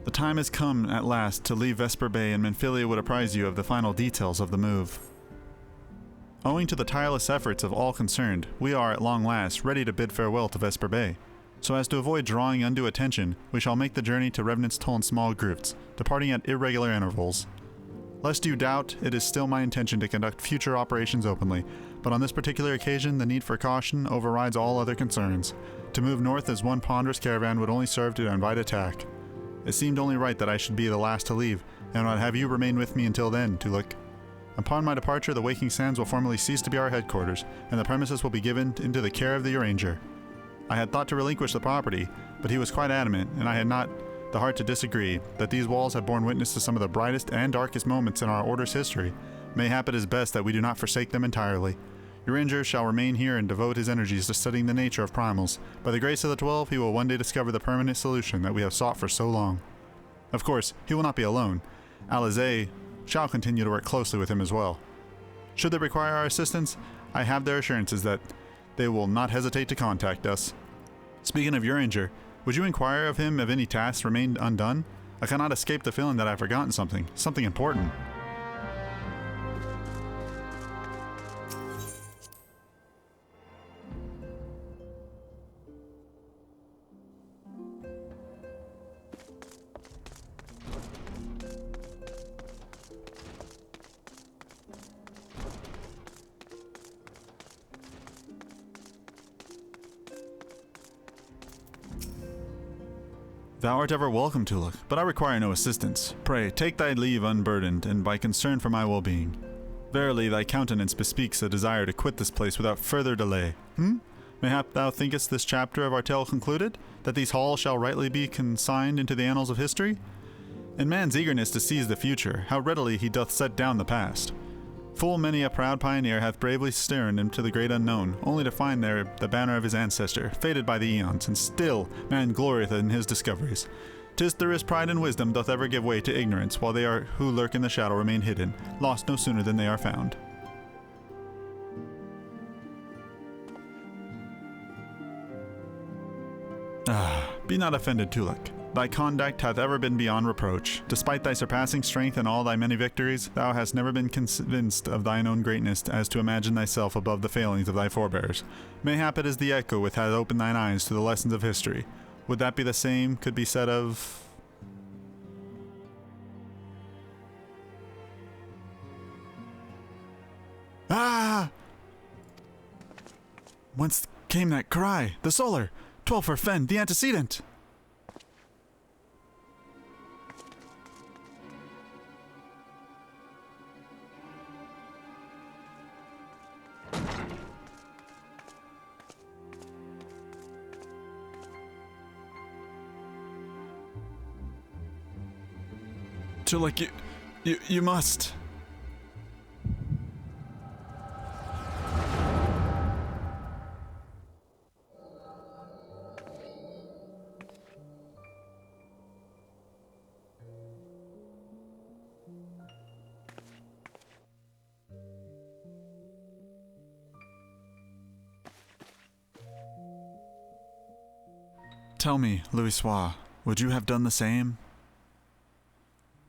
The time has come, at last, to leave Vesper Bay, and Menphilia would apprise you of the final details of the move. Owing to the tireless efforts of all concerned, we are, at long last, ready to bid farewell to Vesper Bay. So as to avoid drawing undue attention, we shall make the journey to Revenant's Toll in small groups, departing at irregular intervals. Lest you doubt, it is still my intention to conduct future operations openly, but on this particular occasion, the need for caution overrides all other concerns. To move north as one ponderous caravan would only serve to invite attack. It seemed only right that I should be the last to leave, and I'd have you remain with me until then, Tolucc. Upon my departure, the Waking Sands will formally cease to be our headquarters, and the premises will be given into the care of the Arranger. I had thought to relinquish the property, but he was quite adamant, and I had not the heart to disagree, that these walls have borne witness to some of the brightest and darkest moments in our Order's history. Mayhap it is best that we do not forsake them entirely. Arranger shall remain here and devote his energies to studying the nature of primals. By the grace of the 12, he will one day discover the permanent solution that we have sought for so long. Of course, he will not be alone. Alizé shall continue to work closely with him as well. Should they require our assistance, I have their assurances that they will not hesitate to contact us. Speaking of Uringer, would you inquire of him if any tasks remained undone? I cannot escape the feeling that I've forgotten something important. Thou art ever welcome, Tolucc, but I require no assistance. Pray, take thy leave unburdened, and by concern for my well-being. Verily, thy countenance bespeaks a desire to quit this place without further delay. Mayhap thou thinkest this chapter of our tale concluded, that these halls shall rightly be consigned into the annals of history? In man's eagerness to seize the future, how readily he doth set down the past. Full many a proud pioneer hath bravely stared into the great unknown, only to find there the banner of his ancestor, faded by the eons, and still man glorieth in his discoveries. 'Tis through his pride and wisdom doth ever give way to ignorance, while they are who lurk in the shadow remain hidden, lost no sooner than they are found. Be not offended, Tolucc. Thy conduct hath ever been beyond reproach. Despite thy surpassing strength and all thy many victories, thou hast never been convinced of thine own greatness as to imagine thyself above the failings of thy forebears. Mayhap it is the echo which hath opened thine eyes to the lessons of history. Would that be the same could be said of... Ah! Whence came that cry? The solar! 12 for Fen, the antecedent! Tolucc, you must. Tell me, Louisoix, would you have done the same?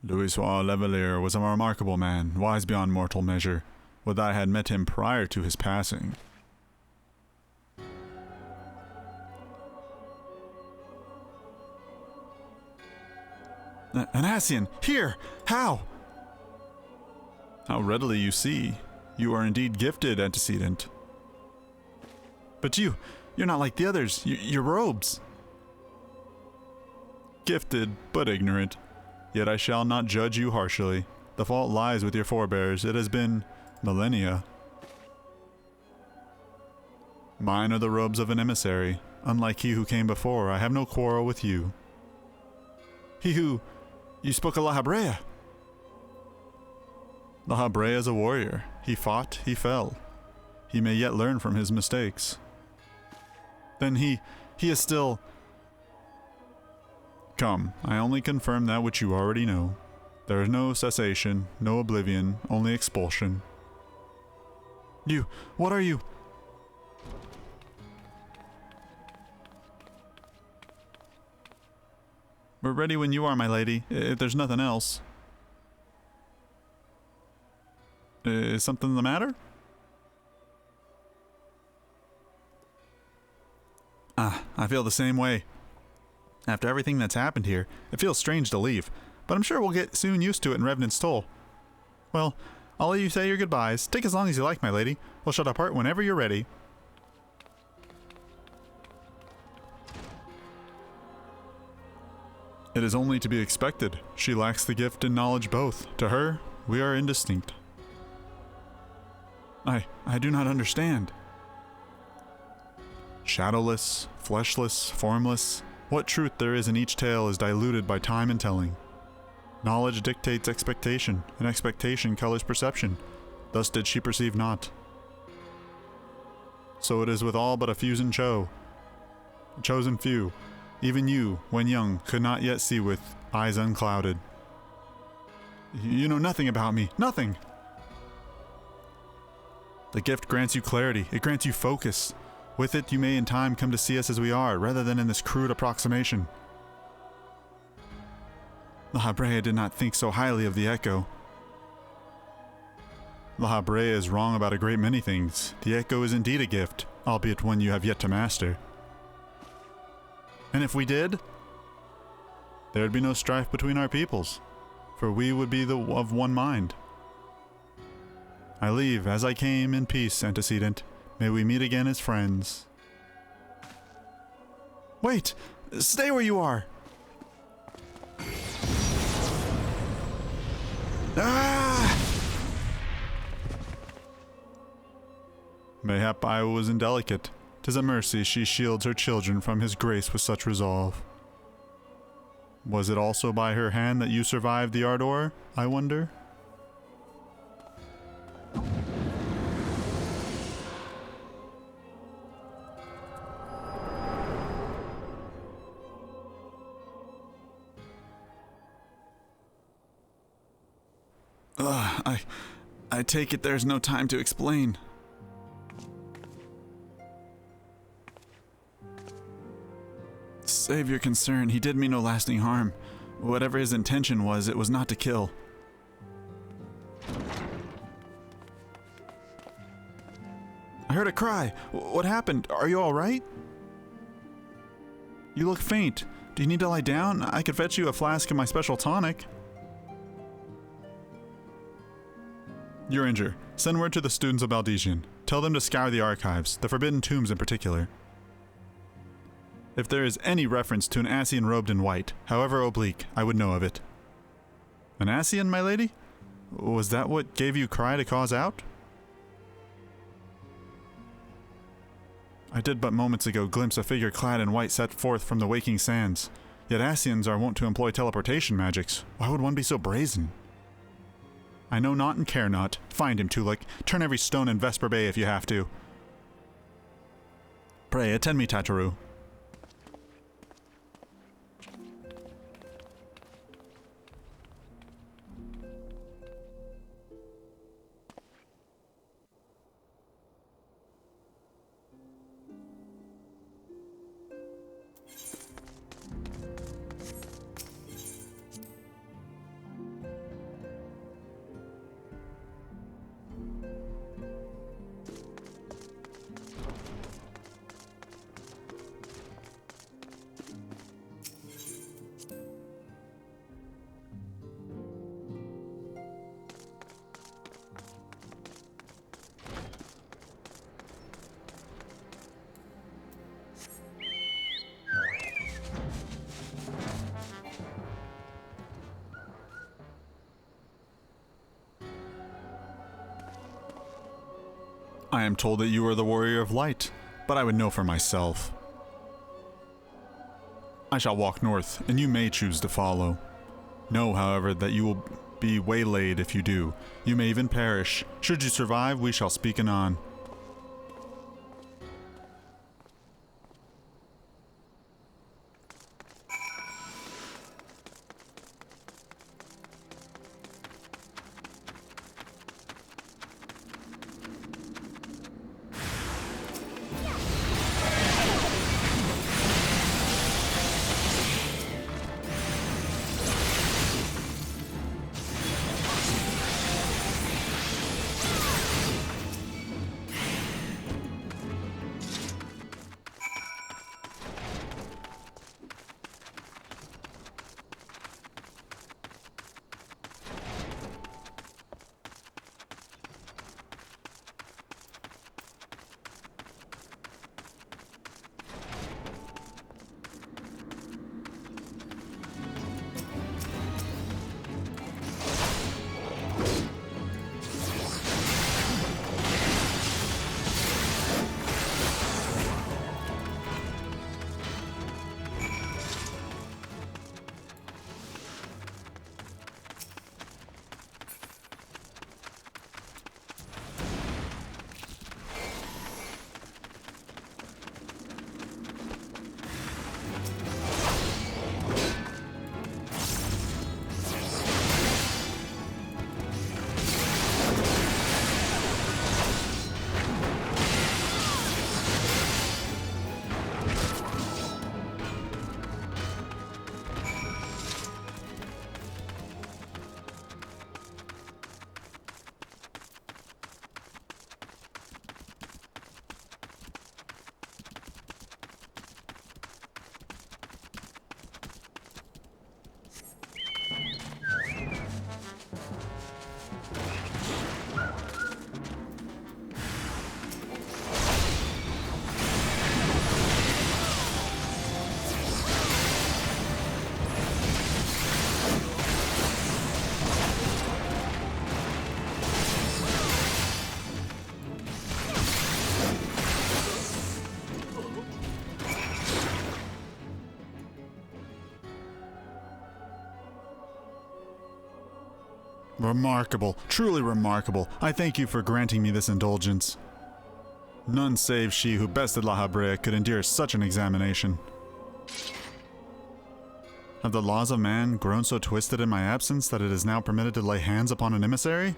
Louisoix Levalier was a remarkable man, wise beyond mortal measure. Would that I had met him prior to his passing. An Ascian! Here! How? How readily you see. You are indeed gifted, antecedent. But you're not like the others. Your robes. Gifted, but ignorant. Yet I shall not judge you harshly. The fault lies with your forebears. It has been millennia. Mine are the robes of an emissary. Unlike he who came before, I have no quarrel with you. He who... You spoke of La Habrea. La Habrea is a warrior. He fought, he fell. He may yet learn from his mistakes. Then he is still... Come, I only confirm that which you already know. There is no cessation, no oblivion, only expulsion. What are you? We're ready when you are, my lady, if there's nothing else. Is something the matter? I feel the same way. After everything that's happened here, it feels strange to leave, but I'm sure we'll get soon used to it in Revenant's Toll. Well, I'll let you say your goodbyes. Take as long as you like, my lady. We'll shut apart whenever you're ready. It is only to be expected. She lacks the gift and knowledge both. To her, we are indistinct. I do not understand. Shadowless, fleshless, formless, what truth there is in each tale is diluted by time and telling. Knowledge dictates expectation, and expectation colors perception. Thus did she perceive not. So it is with all but a chosen few. Even you, when young, could not yet see with eyes unclouded. You know nothing about me, nothing! The gift grants you clarity, it grants you focus. With it, you may in time come to see us as we are, rather than in this crude approximation. La Brea did not think so highly of the Echo. La Brea is wrong about a great many things. The Echo is indeed a gift, albeit one you have yet to master. And if we did, there would be no strife between our peoples, for we would be of one mind. I leave as I came in peace, antecedent. May we meet again as friends. Wait! Stay where you are! Ah! Mayhap I was indelicate. 'Tis a mercy she shields her children from his grace with such resolve. Was it also by her hand that you survived the Ardor, I wonder? I take it there's no time to explain. Save your concern, he did me no lasting harm. Whatever his intention was, it was not to kill. I heard a cry. What happened? Are you all right? You look faint. Do you need to lie down? I could fetch you a flask of my special tonic. Uringer, send word to the students of Baldesian. Tell them to scour the archives, the forbidden tombs in particular. If there is any reference to an Ascian robed in white, however oblique, I would know of it. An Ascian, my lady? Was that what gave you cry to cause out? I did but moments ago glimpse a figure clad in white set forth from the waking sands. Yet Ascians are wont to employ teleportation magics. Why would one be so brazen? I know not and care not. Find him, Tolucc. Turn every stone in Vesper Bay if you have to. Pray, attend me, Tataru. I am told that you are the warrior of light, but I would know for myself. I shall walk north, and you may choose to follow. Know, however, that you will be waylaid if you do. You may even perish. Should you survive, we shall speak anon. Remarkable, truly remarkable. I thank you for granting me this indulgence. None save she who bested La Habrea could endure such an examination. Have the laws of man grown so twisted in my absence that it is now permitted to lay hands upon an emissary?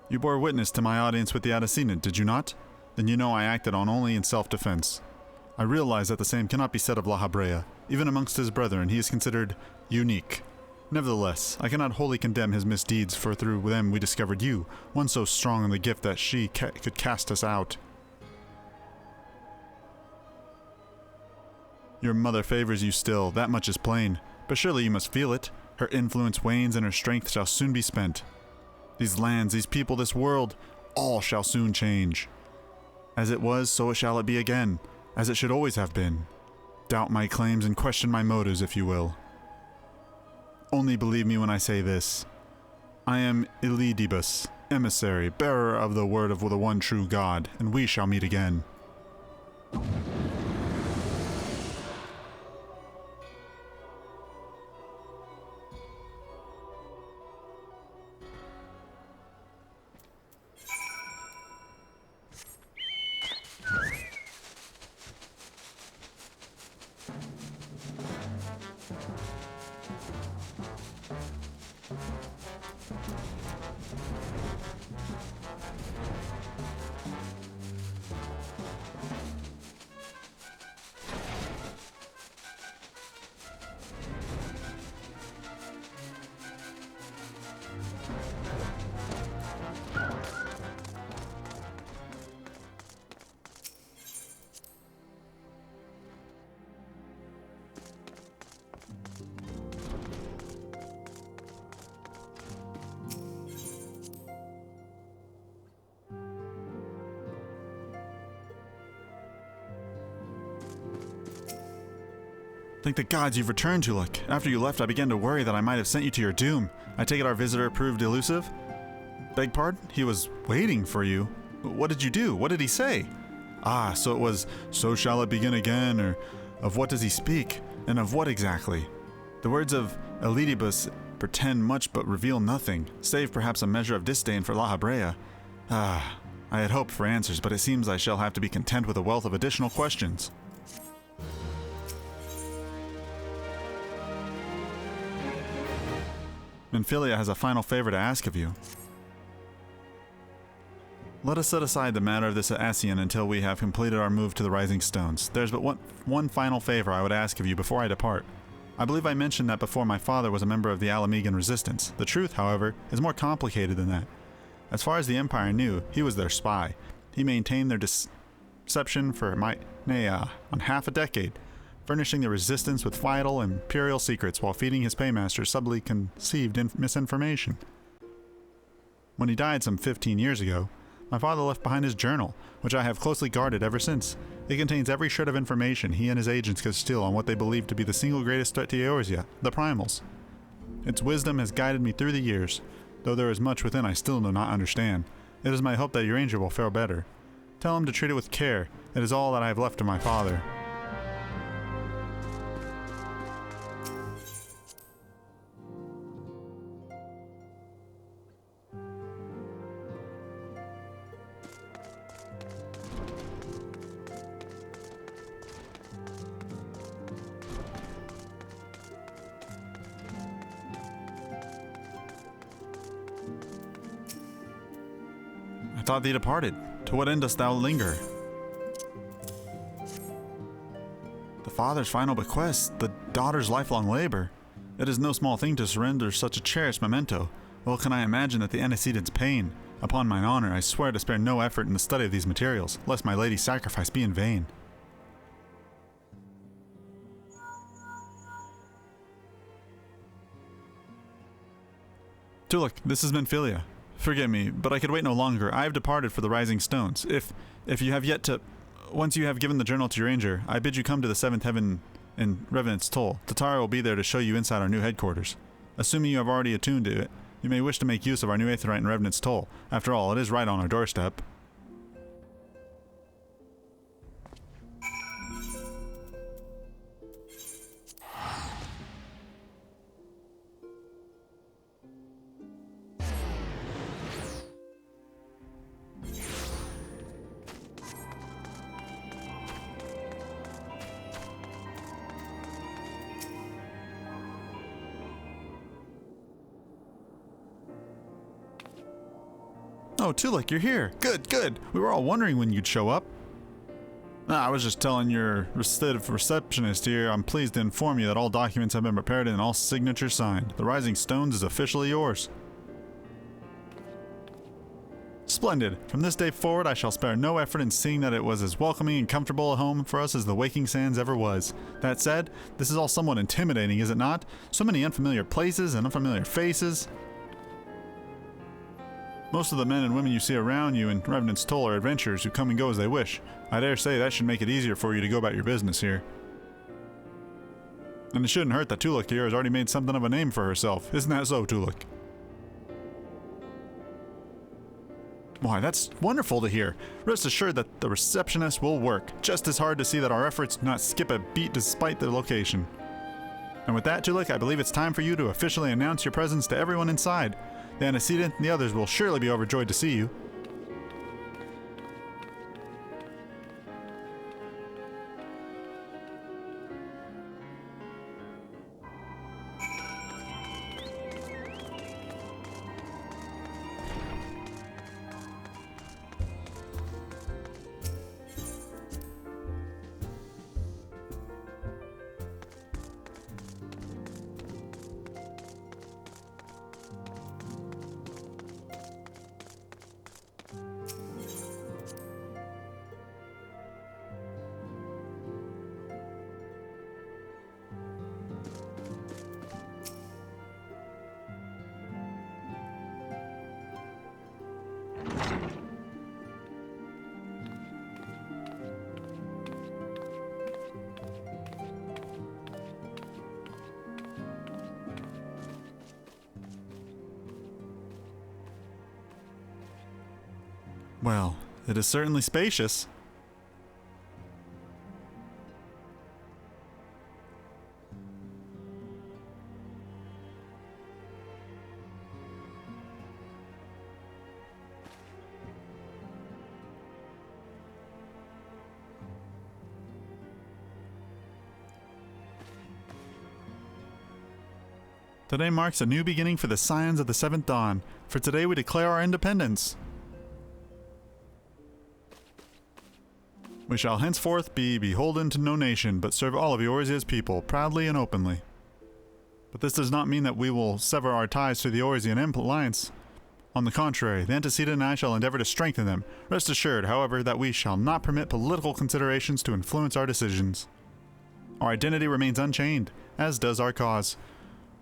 You bore witness to my audience with the antecedent, did you not? Then you know I acted on only in self-defense. I realize that the same cannot be said of La Habrea. Even amongst his brethren, he is considered unique. Nevertheless, I cannot wholly condemn his misdeeds, for through them we discovered you, one so strong in the gift that she could cast us out. Your mother favors you still, that much is plain, but surely you must feel it. Her influence wanes and her strength shall soon be spent. These lands, these people, this world, all shall soon change. As it was, so shall it be again, as it should always have been. Doubt my claims and question my motives, if you will. Only believe me when I say this. I am Elidibus, emissary, bearer of the word of the one true God, and we shall meet again. Thank the gods you've returned, Tolucc. After you left, I began to worry that I might have sent you to your doom. I take it our visitor proved elusive? Beg pardon? He was waiting for you. What did you do? What did he say? Ah, so it was, so shall it begin again, or of what does he speak, and of what exactly? The words of Elidibus pretend much but reveal nothing, save perhaps a measure of disdain for La Habrea. Ah, I had hoped for answers, but it seems I shall have to be content with a wealth of additional questions. Menphilia has a final favor to ask of you. Let us set aside the matter of this Ascian until we have completed our move to the Rising Stones. There's but one final favor I would ask of you before I depart. I believe I mentioned that before my father was a member of the Alamegan Resistance. The truth, however, is more complicated than that. As far as the Empire knew, he was their spy. He maintained their deception for on half a decade, furnishing the Resistance with vital Imperial secrets while feeding his paymasters subtly conceived misinformation. When he died some 15 years ago, my father left behind his journal, which I have closely guarded ever since. It contains every shred of information he and his agents could steal on what they believed to be the single greatest threat to Eorzea, the Primals. Its wisdom has guided me through the years, though there is much within I still do not understand. It is my hope that your angel will fare better. Tell him to treat it with care. It is all that I have left to my father. I thought thee departed. To what end dost thou linger? The father's final bequest, the daughter's lifelong labor. It is no small thing to surrender such a cherished memento. Well can I imagine that the antecedent's pain. Upon mine honor, I swear to spare no effort in the study of these materials, lest my lady's sacrifice be in vain. Tolucc, this is Menphilia. Forgive me, but I could wait no longer. I have departed for the Rising Stones. If you have yet to... Once you have given the journal to your ranger, I bid you come to the 7th Heaven in Revenant's Toll. Tatara will be there to show you inside our new headquarters. Assuming you have already attuned to it, you may wish to make use of our new Aetheryte in Revenant's Toll. After all, it is right on our doorstep. Oh, Tolucc, you're here. Good, good. We were all wondering when you'd show up. I was just telling your receptionist here, I'm pleased to inform you that all documents have been prepared and all signatures signed. The Rising Stones is officially yours. Splendid. From this day forward, I shall spare no effort in seeing that it was as welcoming and comfortable a home for us as the Waking Sands ever was. That said, this is all somewhat intimidating, is it not? So many unfamiliar places and unfamiliar faces. Most of the men and women you see around you in Revenant's Toll are adventurers who come and go as they wish. I dare say that should make it easier for you to go about your business here. And it shouldn't hurt that Tolucc here has already made something of a name for herself. Isn't that so, Tolucc? Why, that's wonderful to hear. Rest assured that the receptionist will work just as hard to see that our efforts do not skip a beat despite the location. And with that, Tolucc, I believe it's time for you to officially announce your presence to everyone inside. The antecedent and the others will surely be overjoyed to see you. Well, it is certainly spacious. Today marks a new beginning for the Scions of the Seventh Dawn. For today we declare our independence. We shall henceforth be beholden to no nation, but serve all of Eorzea's people, proudly and openly. But this does not mean that we will sever our ties to the Eorzean alliance. On the contrary, the antecedent and I shall endeavor to strengthen them. Rest assured, however, that we shall not permit political considerations to influence our decisions. Our identity remains unchanged, as does our cause.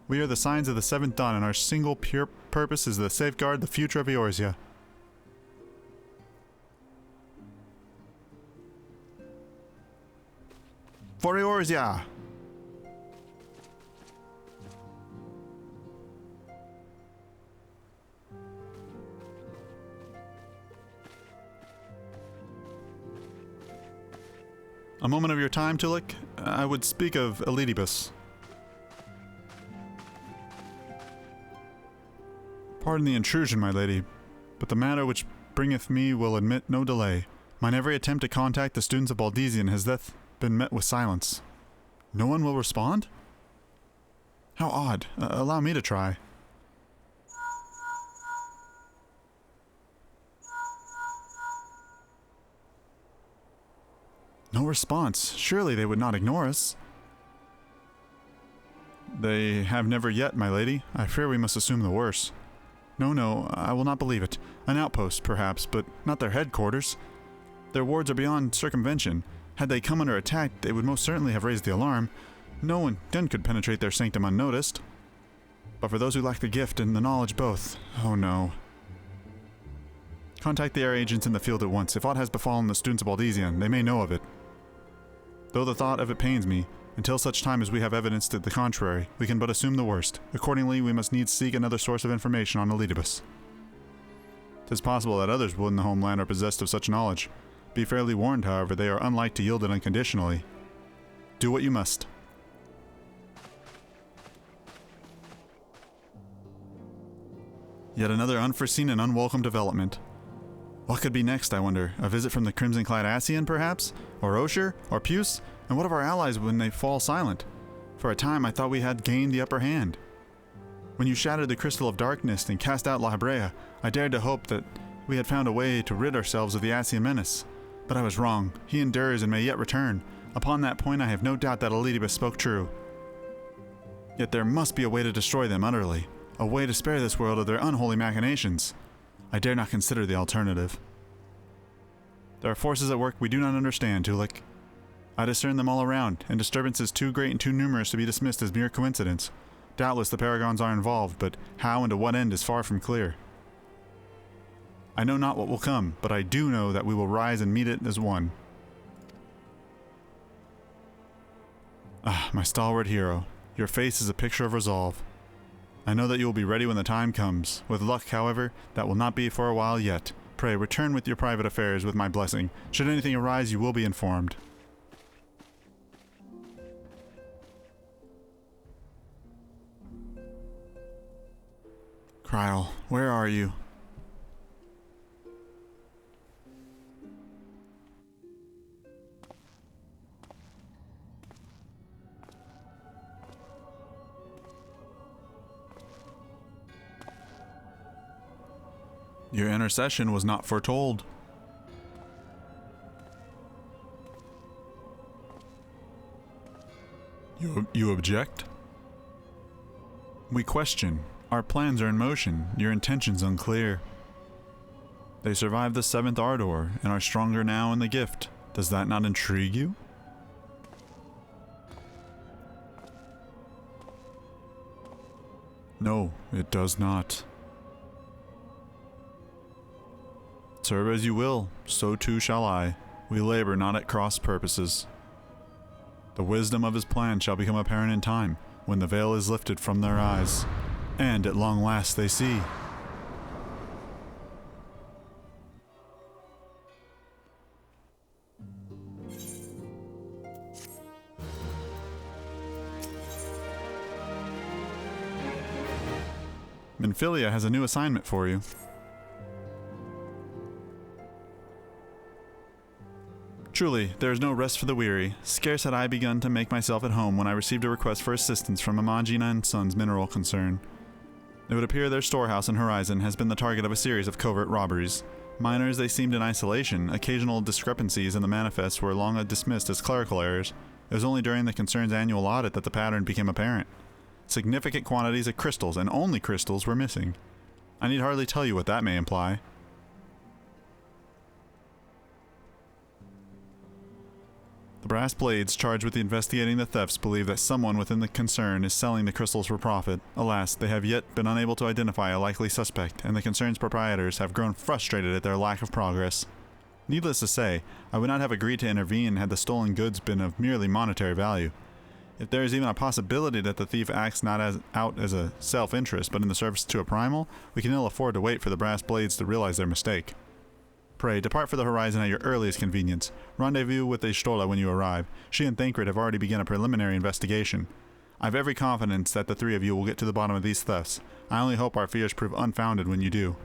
We are the Scions of the Seventh Dawn, and our single pure purpose is to safeguard the future of Eorzea. For Eorzea! A moment of your time, Tolucc. I would speak of Elidibus. Pardon the intrusion, my lady, but the matter which bringeth me will admit no delay. Mine every attempt to contact the students of Baldesion has thus been met with silence. No one will respond? How odd. Allow me to try. No response. Surely they would not ignore us. They have never yet, my lady. I fear we must assume the worst. No, I will not believe it. An outpost, perhaps, but not their headquarters. Their wards are beyond circumvention. Had they come under attack, they would most certainly have raised the alarm. No one then could penetrate their sanctum unnoticed. But for those who lack the gift and the knowledge both, oh no. Contact the air agents in the field at once. If aught has befallen the students of Baldesion, they may know of it. Though the thought of it pains me, until such time as we have evidence to the contrary, we can but assume the worst. Accordingly, we must needs seek another source of information on Elidibus. 'Tis possible that others within the homeland are possessed of such knowledge. Be fairly warned, however, they are unlike to yield it unconditionally. Do what you must. Yet another unforeseen and unwelcome development. What could be next, I wonder? A visit from the Crimson-clad Ascian, perhaps? Or Osher? Or Puce? And what of our allies when they fall silent? For a time I thought we had gained the upper hand. When you shattered the Crystal of Darkness and cast out La Hebrea, I dared to hope that we had found a way to rid ourselves of the Asian menace. But I was wrong. He endures and may yet return. Upon that point I have no doubt that Elidibus spoke true. Yet there must be a way to destroy them utterly. A way to spare this world of their unholy machinations. I dare not consider the alternative. There are forces at work we do not understand, Tolucc. I discern them all around, and disturbances too great and too numerous to be dismissed as mere coincidence. Doubtless the Paragons are involved, but how and to what end is far from clear. I know not what will come, but I do know that we will rise and meet it as one. Ah, my stalwart hero, your face is a picture of resolve. I know that you will be ready when the time comes. With luck, however, that will not be for a while yet. Pray, return with your private affairs with my blessing. Should anything arise, you will be informed. Kryl, where are you? Your intercession was not foretold. You object? We question. Our plans are in motion, your intentions unclear. They survived the 7th Ardor and are stronger now in the gift. Does that not intrigue you? No, it does not. Serve as you will, so too shall I. We labor not at cross purposes. The wisdom of his plan shall become apparent in time, when the veil is lifted from their eyes, and at long last they see. Minfilia has a new assignment for you. Truly, there is no rest for the weary. Scarce had I begun to make myself at home when I received a request for assistance from Imagina & Sons Mineral Concern. It would appear their storehouse in Horizon has been the target of a series of covert robberies. Minor as they seemed in isolation, occasional discrepancies in the manifests were long dismissed as clerical errors. It was only during the concern's annual audit that the pattern became apparent. Significant quantities of crystals, and only crystals, were missing. I need hardly tell you what that may imply. The brass blades charged with investigating the thefts believe that someone within the concern is selling the crystals for profit. Alas, they have yet been unable to identify a likely suspect, and the concern's proprietors have grown frustrated at their lack of progress. Needless to say, I would not have agreed to intervene had the stolen goods been of merely monetary value. If there is even a possibility that the thief acts not out as a self-interest, but in the service to a primal, we can ill afford to wait for the brass blades to realize their mistake. Pray, depart for the Horizon at your earliest convenience. Rendezvous with Y'shtola when you arrive. She and Thancred have already begun a preliminary investigation. I have every confidence that the three of you will get to the bottom of these thefts. I only hope our fears prove unfounded when you do.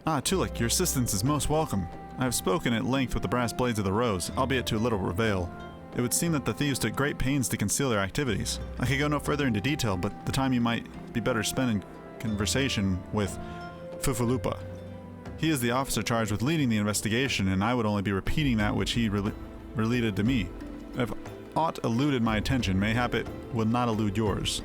Ah, Tolucc, your assistance is most welcome. I have spoken at length with the brass blades of the Rose, albeit to little avail. It would seem that the thieves took great pains to conceal their activities. I could go no further into detail, but the time you might be better spent in conversation with Fufulupa. He is the officer charged with leading the investigation, and I would only be repeating that which he related to me. If aught eluded my attention, mayhap it will not elude yours.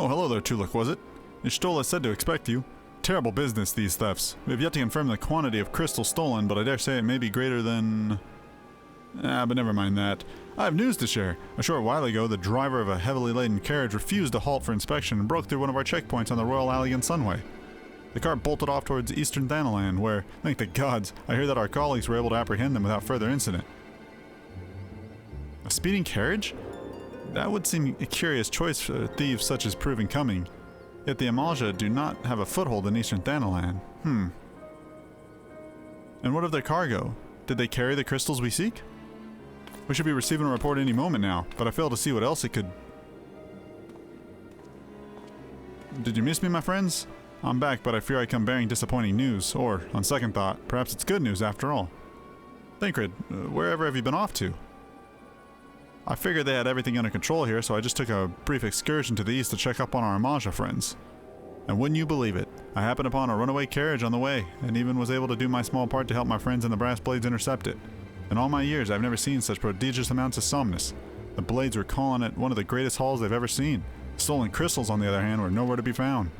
Oh, hello there, Tolucc, was it? Y'shtola said to expect you. Terrible business, these thefts. We have yet to confirm the quantity of crystal stolen, but I dare say it may be greater than... but never mind that. I have news to share. A short while ago, the driver of a heavily laden carriage refused to halt for inspection and broke through one of our checkpoints on the Royal Allegan Sunway. The car bolted off towards eastern Thanalan, where, thank the gods, I hear that our colleagues were able to apprehend them without further incident. A speeding carriage? That would seem a curious choice for thieves such as Proven Coming. Yet the Amalja do not have a foothold in eastern Thanalan. And what of their cargo? Did they carry the crystals we seek? We should be receiving a report any moment now, but I fail to see what else it could... Did you miss me, my friends? I'm back, but I fear I come bearing disappointing news, or, on second thought, perhaps it's good news after all. Thancred, wherever have you been off to? I figured they had everything under control here, so I just took a brief excursion to the east to check up on our Amalja friends. And wouldn't you believe it, I happened upon a runaway carriage on the way, and even was able to do my small part to help my friends in the Brass Blades intercept it. In all my years, I've never seen such prodigious amounts of somnus. The Blades were calling it one of the greatest hauls they've ever seen. Stolen crystals, on the other hand, were nowhere to be found.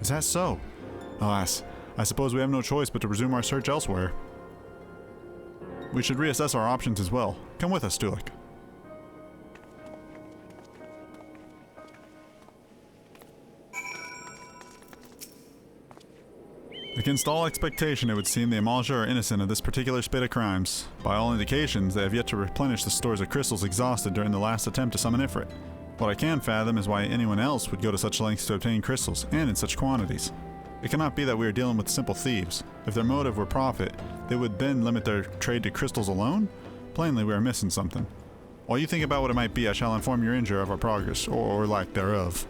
Is that so? Alas, I suppose we have no choice but to resume our search elsewhere. We should reassess our options as well. Come with us, Tolucc. Against all expectation, it would seem the Amalja are innocent of this particular spate of crimes. By all indications, they have yet to replenish the stores of crystals exhausted during the last attempt to summon Ifrit. What I can fathom is why anyone else would go to such lengths to obtain crystals, and in such quantities. It cannot be that we are dealing with simple thieves. If their motive were profit, they would then limit their trade to crystals alone? Plainly, we are missing something. While you think about what it might be, I shall inform your Ranger of our progress, or lack thereof.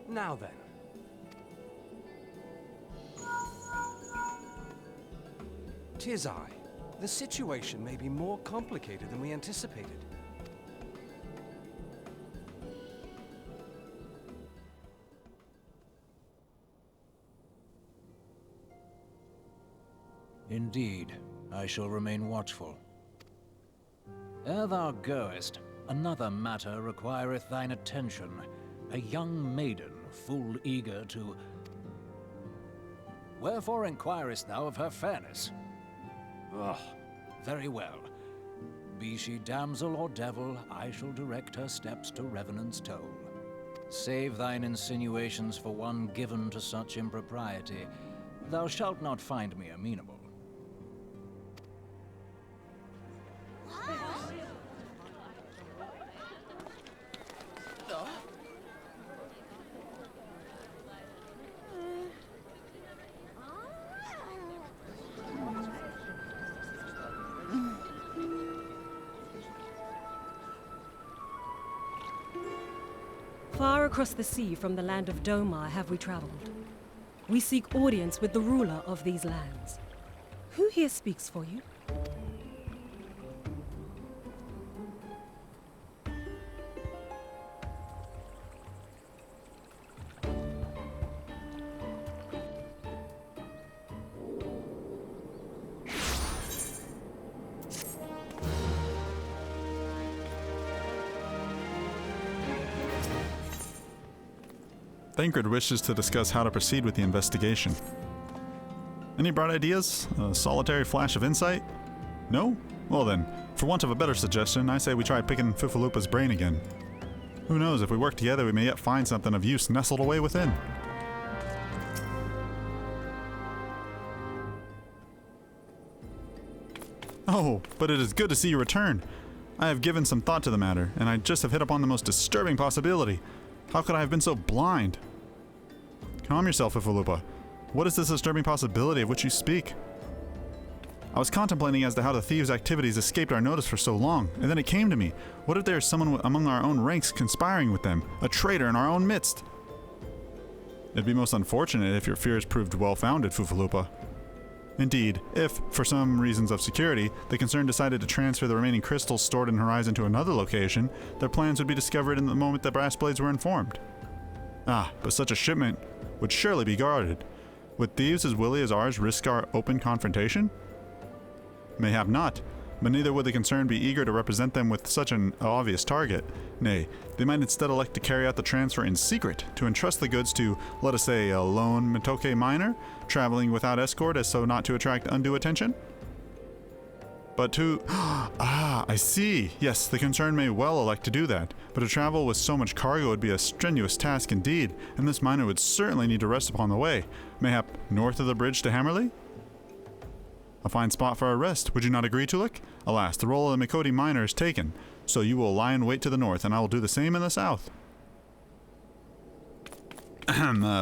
Now then. Tis I. The situation may be more complicated than we anticipated. Indeed, I shall remain watchful. Ere thou goest, another matter requireth thine attention. A young maiden, full eager to... Wherefore inquirest thou of her fairness? Ugh, very well. Be she damsel or devil, I shall direct her steps to Revenant's toll. Save thine insinuations for one given to such impropriety. Thou shalt not find me amenable. Far across the sea from the land of Domar have we traveled. We seek audience with the ruler of these lands. Who here speaks for you? Thancred wishes to discuss how to proceed with the investigation. Any bright ideas? A solitary flash of insight? No? Well then, for want of a better suggestion, I say we try picking Fufalupa's brain again. Who knows, if we work together we may yet find something of use nestled away within. Oh, but it is good to see you return. I have given some thought to the matter, and I just have hit upon the most disturbing possibility. How could I have been so blind? Calm yourself, Fufalupa. What is this disturbing possibility of which you speak? I was contemplating as to how the thieves' activities escaped our notice for so long, and then it came to me. What if there is someone among our own ranks conspiring with them? A traitor in our own midst? It'd be most unfortunate if your fears proved well-founded, Fufalupa. Indeed, if, for some reasons of security, the concern decided to transfer the remaining crystals stored in Horizon to another location, their plans would be discovered in the moment the Brass Blades were informed. Ah, but such a shipment would surely be guarded. Would thieves as willy as ours risk our open confrontation? Mayhap not, but neither would the concerned be eager to represent them with such an obvious target. Nay, they might instead elect to carry out the transfer in secret, to entrust the goods to, let us say, a lone Matoke miner, traveling without escort as so not to attract undue attention? But to... Ah, I see. Yes, the concerned may well elect to do that, but to travel with so much cargo would be a strenuous task indeed, and this miner would certainly need to rest upon the way. Mayhap north of the bridge to Hammerley? A fine spot for a rest, would you not agree, Tolucc? Alas, the role of the Mikoti miner is taken, so you will lie in wait to the north, and I will do the same in the south.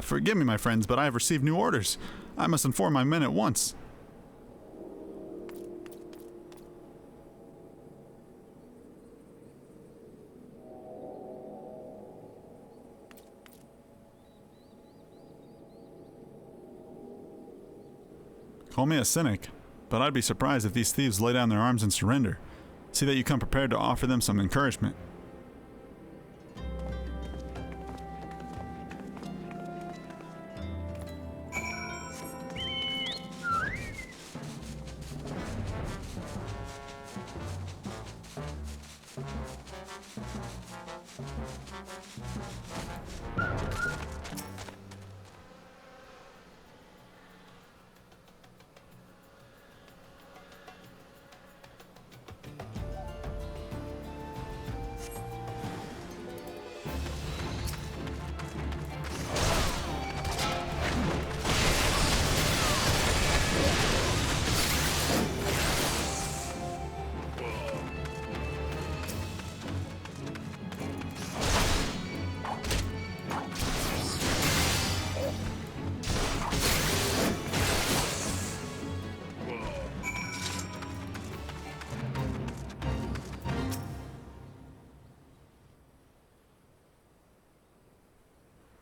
Forgive me, my friends, but I have received new orders. I must inform my men at once. Call me a cynic, but I'd be surprised if these thieves lay down their arms and surrender. See that you come prepared to offer them some encouragement.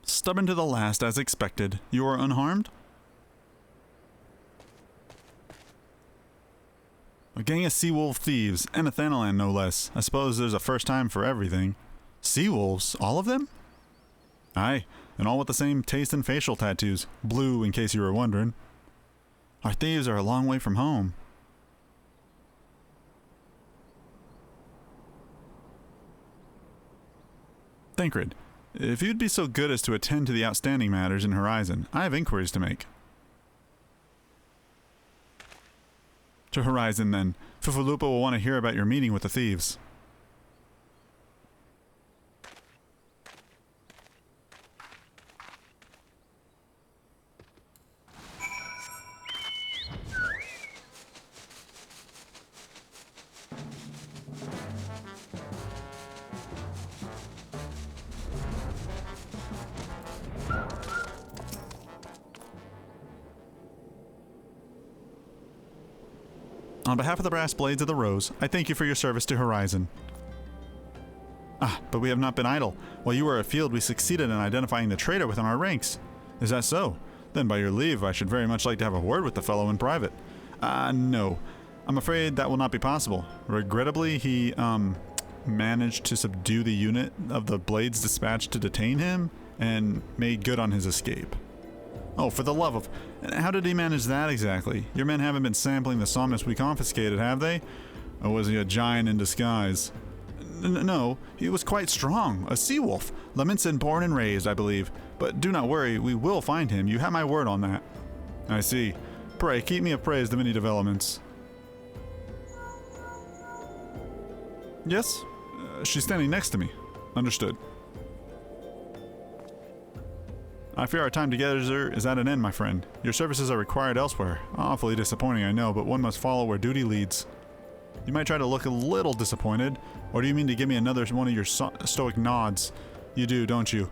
Stubborn to the last, as expected. You are unharmed? A gang of sea-wolf thieves, and a Thanalan no less. I suppose there's a first time for everything. Sea-wolves? All of them? Aye, and all with the same taste and facial tattoos. Blue, in case you were wondering. Our thieves are a long way from home. Thancred, if you'd be so good as to attend to the outstanding matters in Horizon, I have inquiries to make. To Horizon, then. Fufulupa will want to hear about your meeting with the thieves. On behalf of the Brass Blades of the Rose, I thank you for your service to Horizon. Ah, but we have not been idle. While you were afield, we succeeded in identifying the traitor within our ranks. Is that so? Then by your leave, I should very much like to have a word with the fellow in private. No. I'm afraid that will not be possible. Regrettably, he, managed to subdue the unit of the Blades dispatched to detain him, and made good on his escape. Oh, for the love of... How did he manage that exactly? Your men haven't been sampling the somnus we confiscated, have they? Or was he a giant in disguise? No, he was quite strong. A sea-wolf. Leminson born and raised, I believe. But do not worry, we will find him. You have my word on that. I see. Pray, keep me appraised of any developments. Yes? She's standing next to me. Understood. I fear our time together is at an end, my friend. Your services are required elsewhere. Awfully disappointing, I know, but one must follow where duty leads. You might try to look a little disappointed, or do you mean to give me another one of your stoic nods? You do, don't you?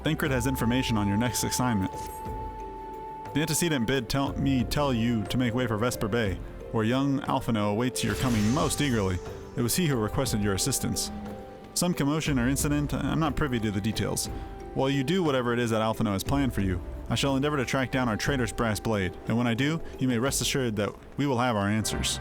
Thancred has information on your next assignment. The antecedent bid tell you to make way for Vesper Bay, where young Alphino awaits your coming most eagerly. It was he who requested your assistance. Some commotion or incident, I'm not privy to the details. While you do whatever it is that Alphino has planned for you, I shall endeavor to track down our traitor's brass blade, and when I do, you may rest assured that we will have our answers.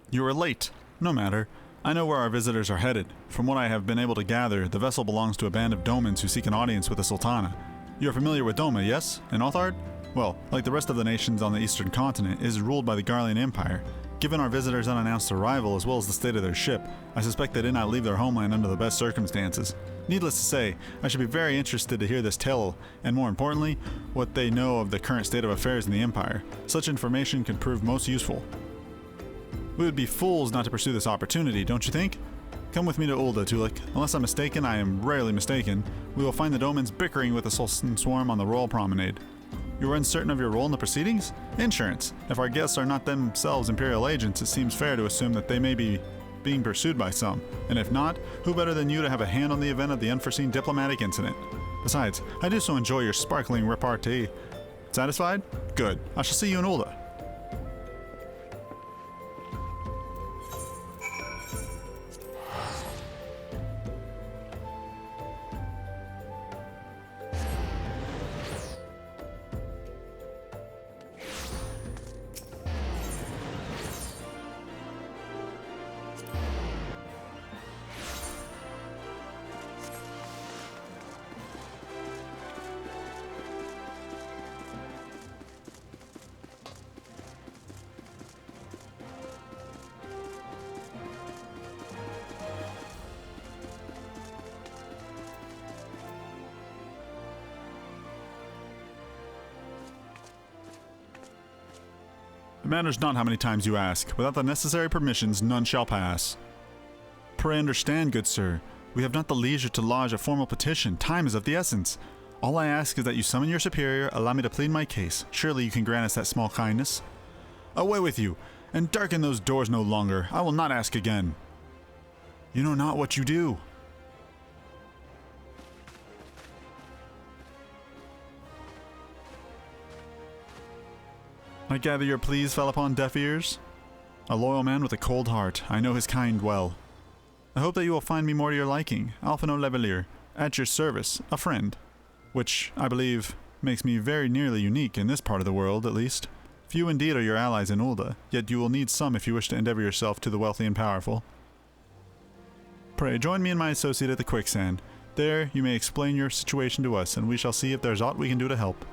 You were late. No matter. I know where our visitors are headed. From what I have been able to gather, the vessel belongs to a band of Domans who seek an audience with the Sultana. You are familiar with Doma, yes? In Othard? Well, like the rest of the nations on the eastern continent, it is ruled by the Garlean Empire. Given our visitors' unannounced arrival as well as the state of their ship, I suspect they did not leave their homeland under the best circumstances. Needless to say, I should be very interested to hear this tale, and more importantly, what they know of the current state of affairs in the Empire. Such information could prove most useful. We would be fools not to pursue this opportunity, don't you think? Come with me to Ulda, Tolucc. Unless I'm mistaken, I am rarely mistaken, we will find the Domans bickering with the Sultan Swarm on the Royal Promenade. You are uncertain of your role in the proceedings? Insurance. If our guests are not themselves Imperial agents, it seems fair to assume that they may be being pursued by some. And if not, who better than you to have a hand on the event of the unforeseen diplomatic incident? Besides, I do so enjoy your sparkling repartee. Satisfied? Good. I shall see you in Ulda. It matters not how many times you ask. Without the necessary permissions, none shall pass. Pray understand, good sir. We have not the leisure to lodge a formal petition. Time is of the essence. All I ask is that you summon your superior, allow me to plead my case. Surely you can grant us that small kindness. Away with you, and darken those doors no longer. I will not ask again. You know not what you do. I gather your pleas fell upon deaf ears? A loyal man with a cold heart. I know his kind well. I hope that you will find me more to your liking. Alphino Levelier, at your service, a friend. Which, I believe, makes me very nearly unique in this part of the world, at least. Few indeed are your allies in Ulda, yet you will need some if you wish to endeavor yourself to the wealthy and powerful. Pray, join me and my associate at the quicksand. There, you may explain your situation to us, and we shall see if there's aught we can do to help.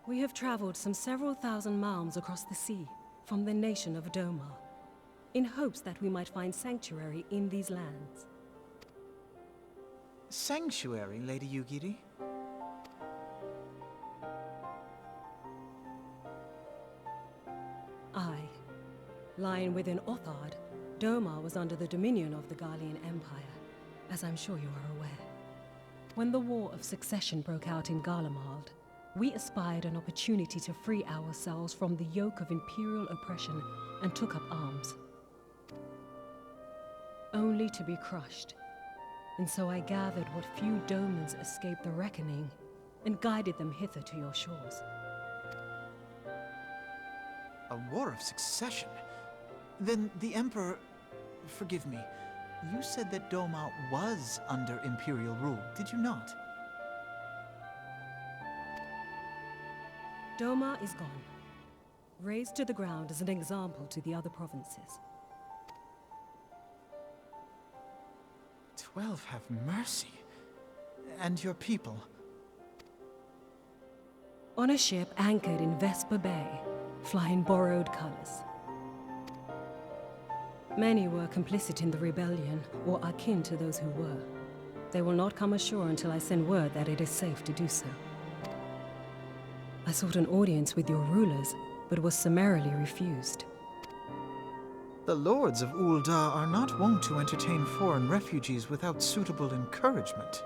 We have traveled some several thousand miles across the sea from the nation of Doma, in hopes that we might find sanctuary in these lands. Sanctuary, Lady Yugiri? Aye. Lying within Othard, Doma was under the dominion of the Garlean Empire, as I'm sure you are aware. When the War of Succession broke out in Garlemald, we espied an opportunity to free ourselves from the yoke of imperial oppression and took up arms. Only to be crushed. And so I gathered what few Domans escaped the reckoning and guided them hither to your shores. A war of succession? Then the Emperor... Forgive me. You said that Doma was under Imperial rule, did you not? Doma is gone, razed to the ground as an example to the other provinces. 12 have mercy. And your people? On a ship anchored in Vesper Bay, flying borrowed colors. Many were complicit in the rebellion, or akin to those who were. They will not come ashore until I send word that it is safe to do so. I sought an audience with your rulers, but was summarily refused. The lords of Ul'dah are not wont to entertain foreign refugees without suitable encouragement.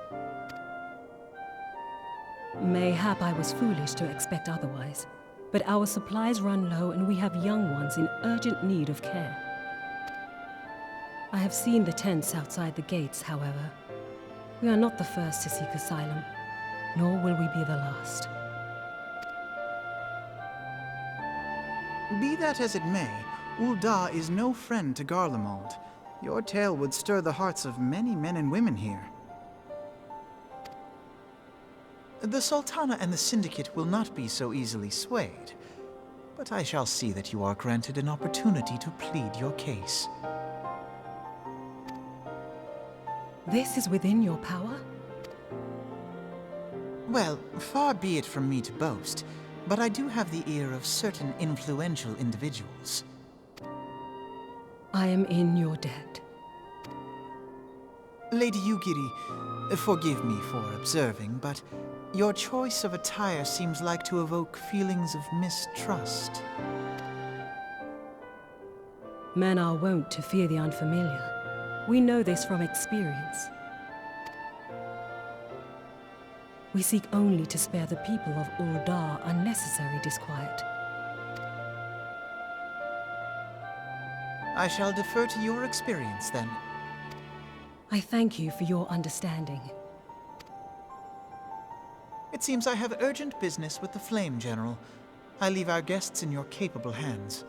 Mayhap I was foolish to expect otherwise, but our supplies run low and we have young ones in urgent need of care. I have seen the tents outside the gates, however. We are not the first to seek asylum, nor will we be the last. Be that as it may, Ul'dah is no friend to Garlemald. Your tale would stir the hearts of many men and women here. The Sultana and the Syndicate will not be so easily swayed, but I shall see that you are granted an opportunity to plead your case. This is within your power? Well, far be it from me to boast, but I do have the ear of certain influential individuals. I am in your debt. Lady Yugiri, forgive me for observing, but your choice of attire seems like to evoke feelings of mistrust. Men are wont to fear the unfamiliar. We know this from experience. We seek only to spare the people of Ul'dah unnecessary disquiet. I shall defer to your experience, then. I thank you for your understanding. It seems I have urgent business with the Flame General. I leave our guests in your capable hands.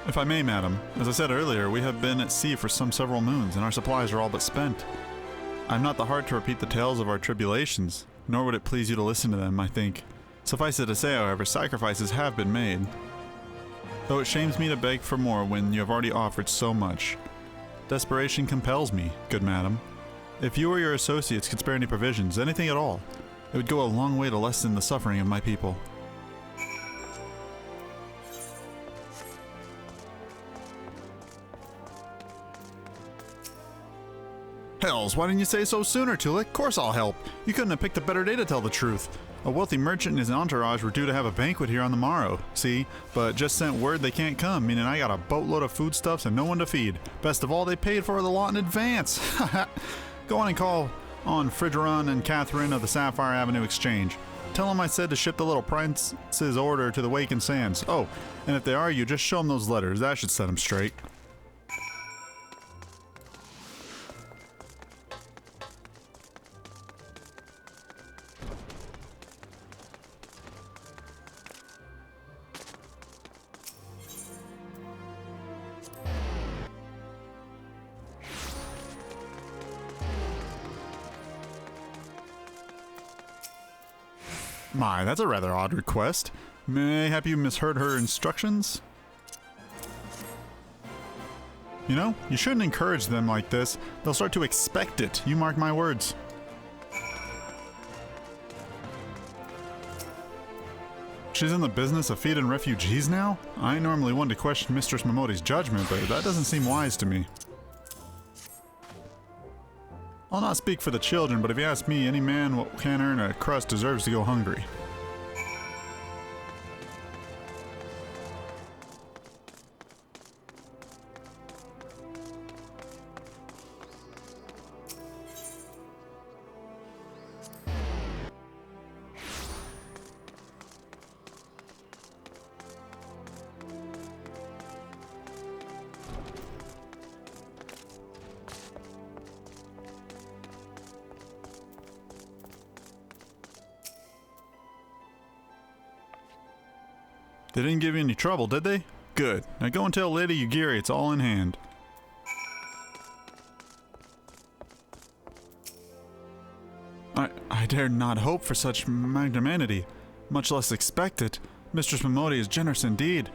If I may, madam, as I said earlier, we have been at sea for several moons, and our supplies are all but spent. I am not the heart to repeat the tales of our tribulations, nor would it please you to listen to them, I think. Suffice it to say, however, sacrifices have been made. Though it shames me to beg for more when you have already offered so much. Desperation compels me, good madam. If you or your associates could spare any provisions, anything at all, it would go a long way to lessen the suffering of my people. Hells, why didn't you say so sooner, Tolucc? Of course I'll help. You couldn't have picked a better day to tell the truth. A wealthy merchant and his entourage were due to have a banquet here on the morrow, see? But just sent word they can't come, meaning I got a boatload of foodstuffs and no one to feed. Best of all, they paid for the lot in advance. Go on and call on Fridgeron and Catherine of the Sapphire Avenue Exchange. Tell them I said to ship the little prince's order to the Waken Sands. Oh, and if they argue, just show them those letters. That should set them straight. My, that's a rather odd request. Mayhap you misheard her instructions? You know, you shouldn't encourage them like this. They'll start to expect it. You mark my words. She's in the business of feeding refugees now? I ain't normally one to question Mistress Momodi's judgment, but that doesn't seem wise to me. I'll not speak for the children, but if you ask me, any man what can earn a crust deserves to go hungry. They didn't give you any trouble, did they? Good. Now go and tell Lady Yugiri it's all in hand. I dare not hope for such magnanimity, much less expect it. Mistress Momodi is generous indeed.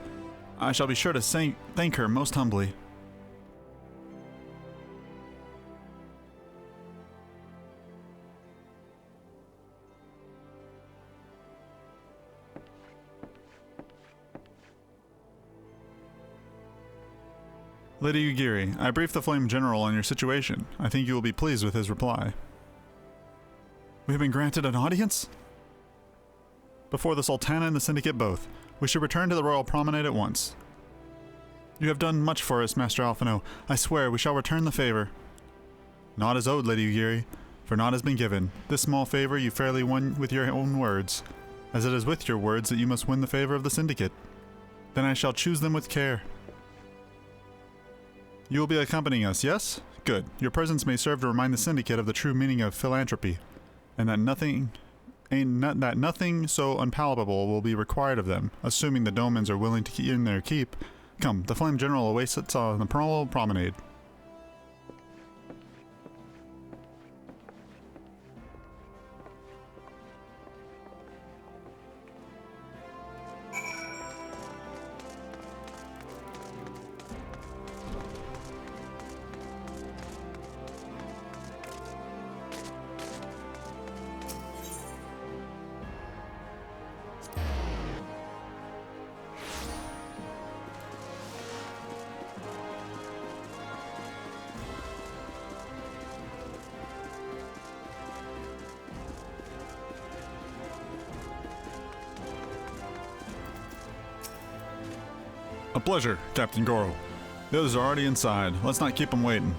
I shall be sure to thank her most humbly. Lady Ugiri, I briefed the Flame General on your situation. I think you will be pleased with his reply. We have been granted an audience? Before the Sultana and the Syndicate both. We should return to the Royal Promenade at once. You have done much for us, Master Alphino. I swear we shall return the favor. Naught is owed, Lady Ugiri, for naught has been given. This small favor you fairly won with your own words, as it is with your words that you must win the favor of the Syndicate. Then I shall choose them with care. You will be accompanying us, yes? Good. Your presence may serve to remind the Syndicate of the true meaning of philanthropy, and that nothing so unpalatable will be required of them, assuming the Domans are willing to keep in their keep. Come, the Flame General awaits us on the Royal Promenade. A pleasure, Captain Goro. The others are already inside. Let's not keep them waiting.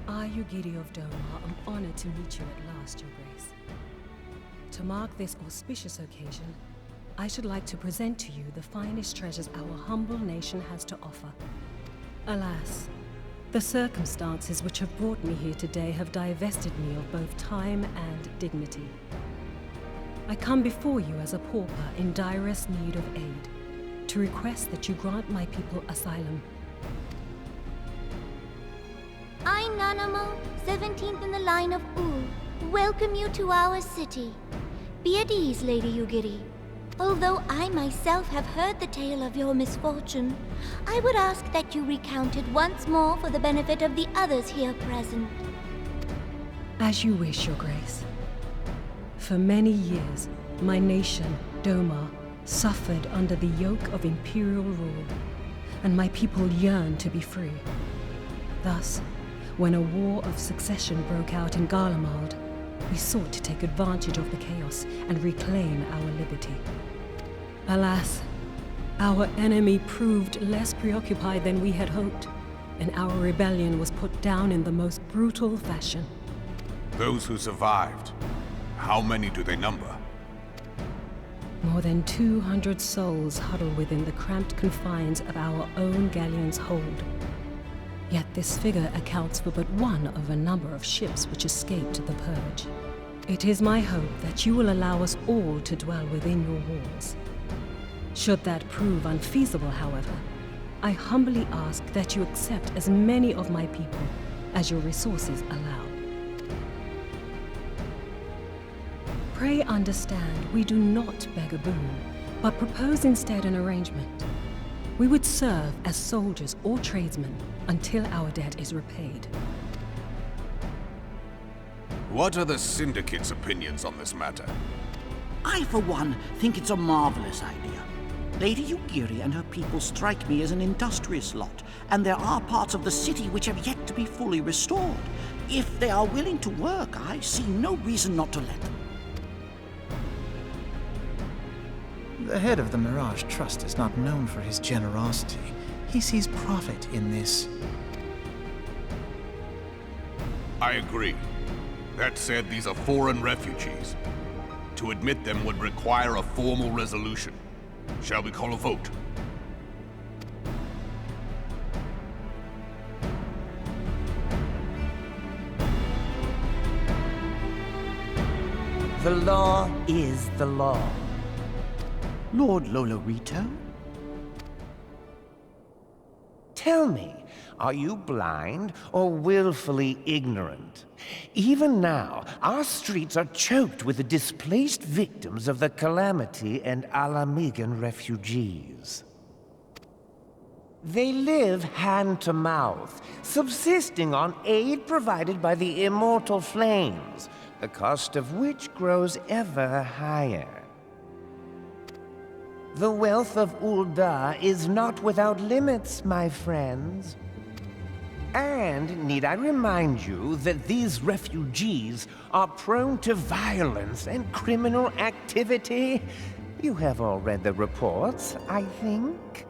I, Ugiri of Domar, am honored to meet you at last, Your Grace. To mark this auspicious occasion, I should like to present to you the finest treasures our humble nation has to offer. Alas, the circumstances which have brought me here today have divested me of both time and dignity. I come before you as a pauper in direst need of aid, to request that you grant my people asylum. I, Nanamo, 17th in the line of Ul, welcome you to our city. Be at ease, Lady Ugiri. Although I myself have heard the tale of your misfortune, I would ask that you recount it once more for the benefit of the others here present. As you wish, Your Grace. For many years, my nation, Domar, suffered under the yoke of imperial rule, and my people yearned to be free. Thus, when a war of succession broke out in Garlemald, we sought to take advantage of the chaos and reclaim our liberty. Alas, our enemy proved less preoccupied than we had hoped, and our rebellion was put down in the most brutal fashion. Those who survived, how many do they number? More than 200 souls huddle within the cramped confines of our own galleon's hold. Yet this figure accounts for but one of a number of ships which escaped the purge. It is my hope that you will allow us all to dwell within your walls. Should that prove unfeasible, however, I humbly ask that you accept as many of my people as your resources allow. Pray understand, we do not beg a boon, but propose instead an arrangement. We would serve as soldiers or tradesmen until our debt is repaid. What are the Syndicate's opinions on this matter? I, for one, think it's a marvelous idea. Lady Ugiri and her people strike me as an industrious lot, and there are parts of the city which have yet to be fully restored. If they are willing to work, I see no reason not to let them. The head of the Mirage Trust is not known for his generosity. He sees profit in this. I agree. That said, these are foreign refugees. To admit them would require a formal resolution. Shall we call a vote? The law is the law. Lord Lolorito? Tell me, are you blind or willfully ignorant? Even now, our streets are choked with the displaced victims of the Calamity and Alamigan refugees. They live hand to mouth, subsisting on aid provided by the immortal flames, the cost of which grows ever higher. The wealth of Ul'dah is not without limits, my friends. And need I remind you that these refugees are prone to violence and criminal activity? You have all read the reports, I think.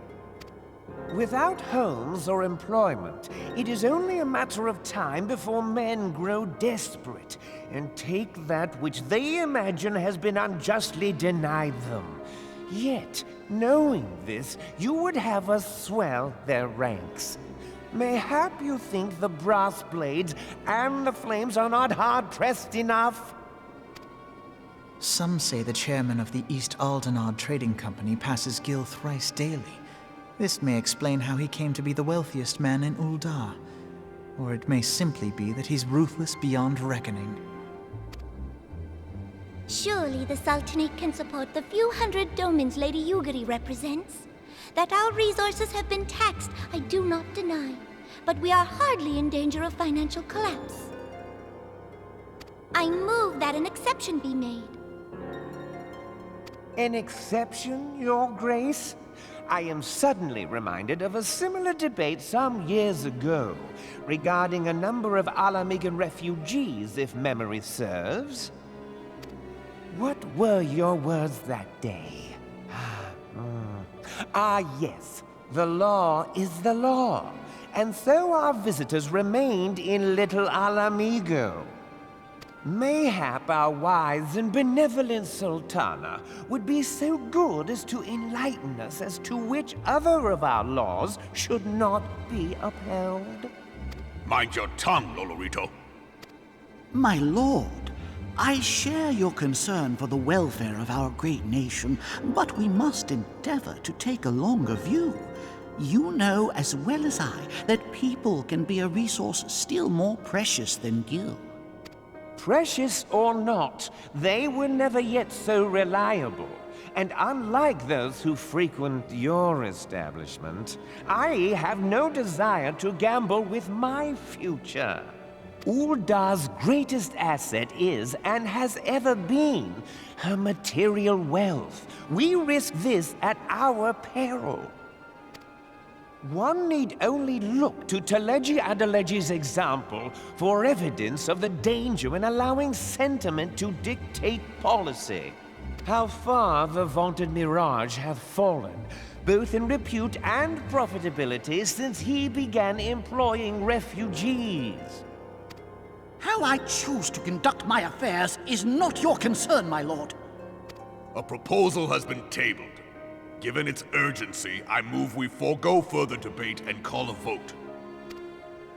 Without homes or employment, it is only a matter of time before men grow desperate and take that which they imagine has been unjustly denied them. Yet, knowing this, you would have us swell their ranks. Mayhap you think the brass blades and the flames are not hard-pressed enough? Some say the chairman of the East Aldenard Trading Company passes Gil thrice daily. This may explain how he came to be the wealthiest man in Ul'dah. Or it may simply be that he's ruthless beyond reckoning. Surely the Sultanate can support the few hundred domins Lady Yugiri represents. That our resources have been taxed, I do not deny. But we are hardly in danger of financial collapse. I move that an exception be made. An exception, Your Grace? I am suddenly reminded of a similar debate some years ago regarding a number of Alamigan refugees, if memory serves. What were your words that day? Yes. The law is the law. And so our visitors remained in Little Alamigo. Mayhap our wise and benevolent Sultana would be so good as to enlighten us as to which other of our laws should not be upheld. Mind your tongue, Lolorito. My lord, I share your concern for the welfare of our great nation, but we must endeavor to take a longer view. You know as well as I that people can be a resource still more precious than Gil. Precious or not, they were never yet so reliable. And unlike those who frequent your establishment, I have no desire to gamble with my future. Ul'dah's greatest asset is, and has ever been, her material wealth. We risk this at our peril. One need only look to Tolucc Adeleji's example for evidence of the danger in allowing sentiment to dictate policy. How far the vaunted Mirage hath fallen, both in repute and profitability, since he began employing refugees. How I choose to conduct my affairs is not your concern, my lord. A proposal has been tabled. Given its urgency, I move we forego further debate and call a vote.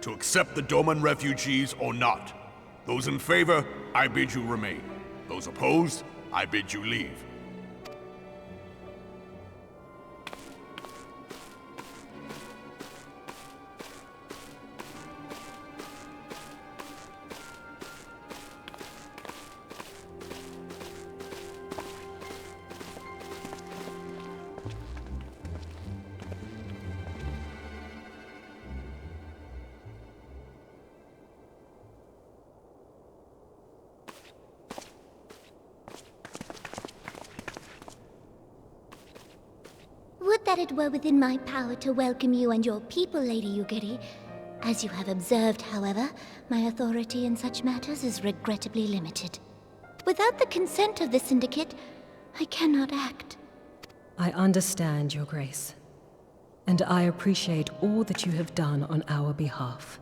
To accept the Doman refugees or not. Those in favor, I bid you remain. Those opposed, I bid you leave. Would that it were within my power to welcome you and your people, Lady Yugiri. As you have observed, however, my authority in such matters is regrettably limited. Without the consent of the Syndicate, I cannot act. I understand, Your Grace. And I appreciate all that you have done on our behalf.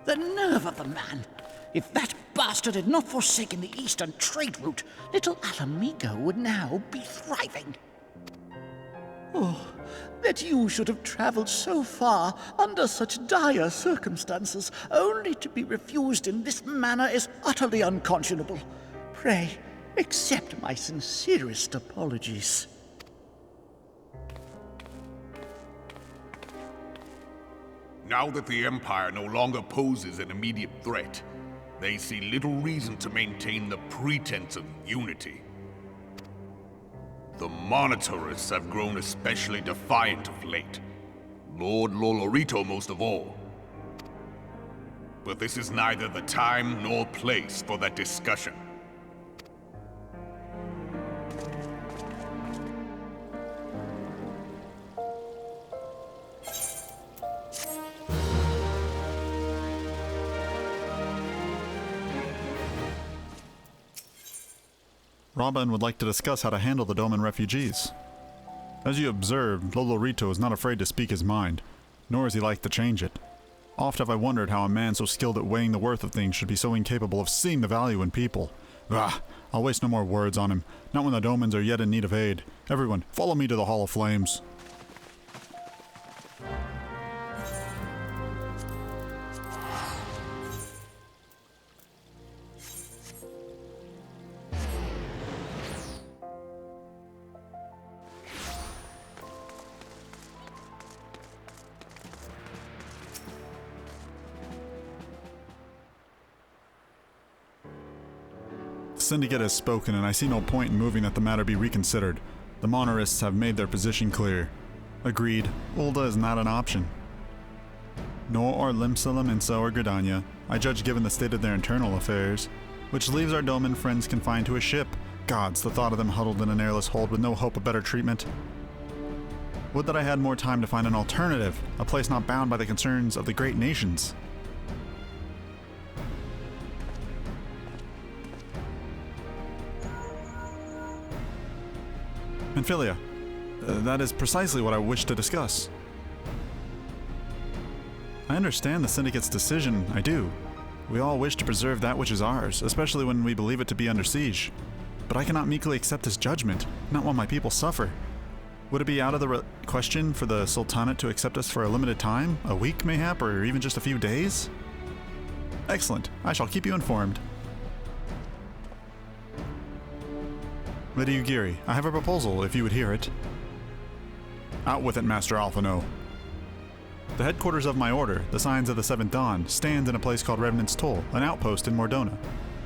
The nerve of the man! If that bastard had not forsaken the eastern trade route, Little Alamigo would now be thriving. Oh, that you should have traveled so far under such dire circumstances, only to be refused in this manner is utterly unconscionable. Pray, accept my sincerest apologies. Now that the Empire no longer poses an immediate threat, they see little reason to maintain the pretense of unity. The Monitorists have grown especially defiant of late. Lord Lolorito most of all. But this is neither the time nor place for that discussion. Robin would like to discuss how to handle the Doman refugees. As you observed, Lolorito is not afraid to speak his mind, nor is he like to change it. Oft have I wondered how a man so skilled at weighing the worth of things should be so incapable of seeing the value in people. I'll waste no more words on him, not when the Domans are yet in need of aid. Everyone, follow me to the Hall of Flames. The Syndicate has spoken, and I see no point in moving that the matter be reconsidered. The Monorists have made their position clear. Agreed, Ulda is not an option. Nor are Limsa, Laminsa, or Gridania, I judge given the state of their internal affairs, which leaves our Doman friends confined to a ship. Gods, the thought of them huddled in an airless hold with no hope of better treatment. Would that I had more time to find an alternative, a place not bound by the concerns of the great nations. Menphilia, that is precisely what I wish to discuss. I understand the Syndicate's decision, I do. We all wish to preserve that which is ours, especially when we believe it to be under siege. But I cannot meekly accept this judgment, not while my people suffer. Would it be out of the question for the Sultanate to accept us for a limited time? A week, mayhap, or even just a few days? Excellent. I shall keep you informed. Lady Ugiri, I have a proposal, if you would hear it. Out with it, Master Alphino. The headquarters of my order, the Signs of the Seventh Dawn, stands in a place called Revenant's Toll, an outpost in Mordona.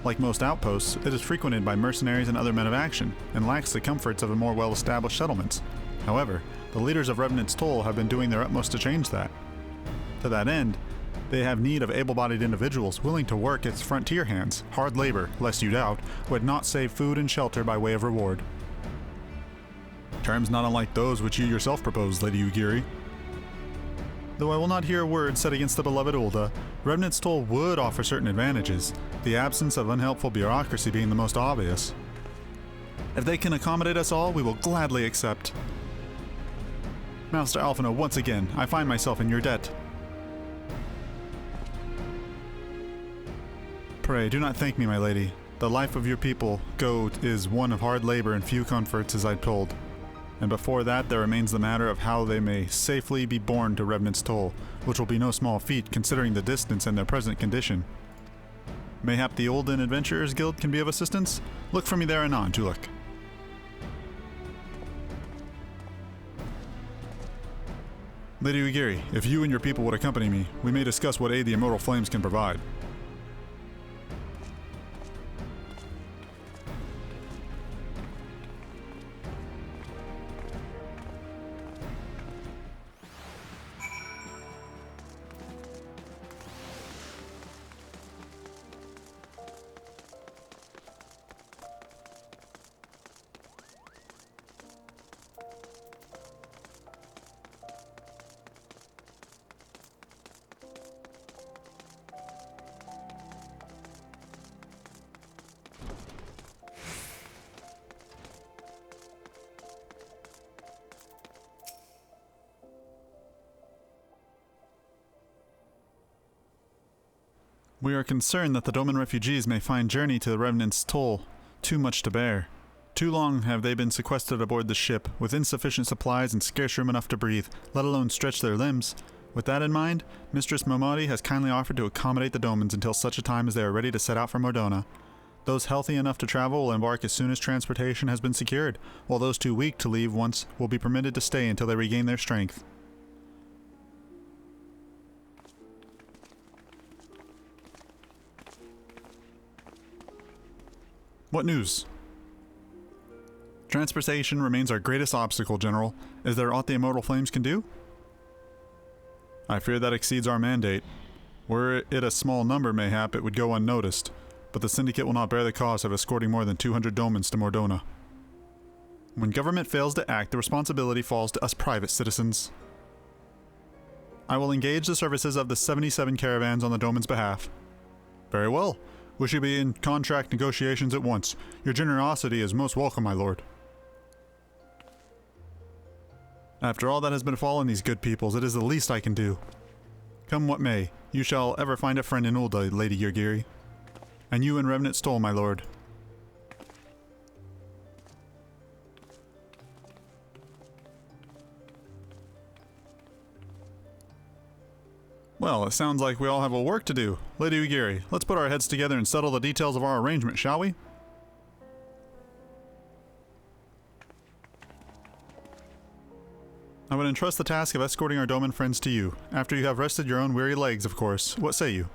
Like most outposts, it is frequented by mercenaries and other men of action, and lacks the comforts of the more well-established settlements. However, the leaders of Revenant's Toll have been doing their utmost to change that. To that end, they have need of able-bodied individuals willing to work as frontier hands, hard labor, lest you doubt, would not save food and shelter by way of reward. Terms not unlike those which you yourself proposed, Lady Ugiri. Though I will not hear a word said against the beloved Ulda, Revenant's Toll would offer certain advantages, the absence of unhelpful bureaucracy being the most obvious. If they can accommodate us all, we will gladly accept. Master Alphino, once again, I find myself in your debt. Pray, do not thank me, my lady. The life of your people, Goat, is one of hard labor and few comforts, as I'm told. And before that, there remains the matter of how they may safely be borne to Revenant's Toll, which will be no small feat considering the distance and their present condition. Mayhap the Olden Adventurers Guild can be of assistance? Look for me there anon, Tolucc. Lady Ugiri, if you and your people would accompany me, we may discuss what aid the Immortal Flames can provide. We are concerned that the Doman refugees may find journey to the Revenant's Toll too much to bear. Too long have they been sequestered aboard the ship, with insufficient supplies and scarce room enough to breathe, let alone stretch their limbs. With that in mind, Mistress Momodi has kindly offered to accommodate the Domans until such a time as they are ready to set out for Mordona. Those healthy enough to travel will embark as soon as transportation has been secured, while those too weak to leave once will be permitted to stay until they regain their strength. What news? Transportation remains our greatest obstacle, General. Is there aught the Immortal Flames can do? I fear that exceeds our mandate. Were it a small number, mayhap, it would go unnoticed, but the Syndicate will not bear the cost of escorting more than 200 domans to Mordona. When government fails to act, the responsibility falls to us private citizens. I will engage the services of the 77 caravans on the doman's behalf. Very well. We should be in contract negotiations at once. Your generosity is most welcome, my lord. After all that has befallen these good peoples, it is the least I can do. Come what may, you shall ever find a friend in Ul'dah, Lady Yurgiri. And you in Revenant Stoll, my lord. Well, it sounds like we all have a work to do. Lady Yurgiri, let's put our heads together and settle the details of our arrangement, shall we? I would entrust the task of escorting our Doman friends to you, after you have rested your own weary legs, of course. What say you?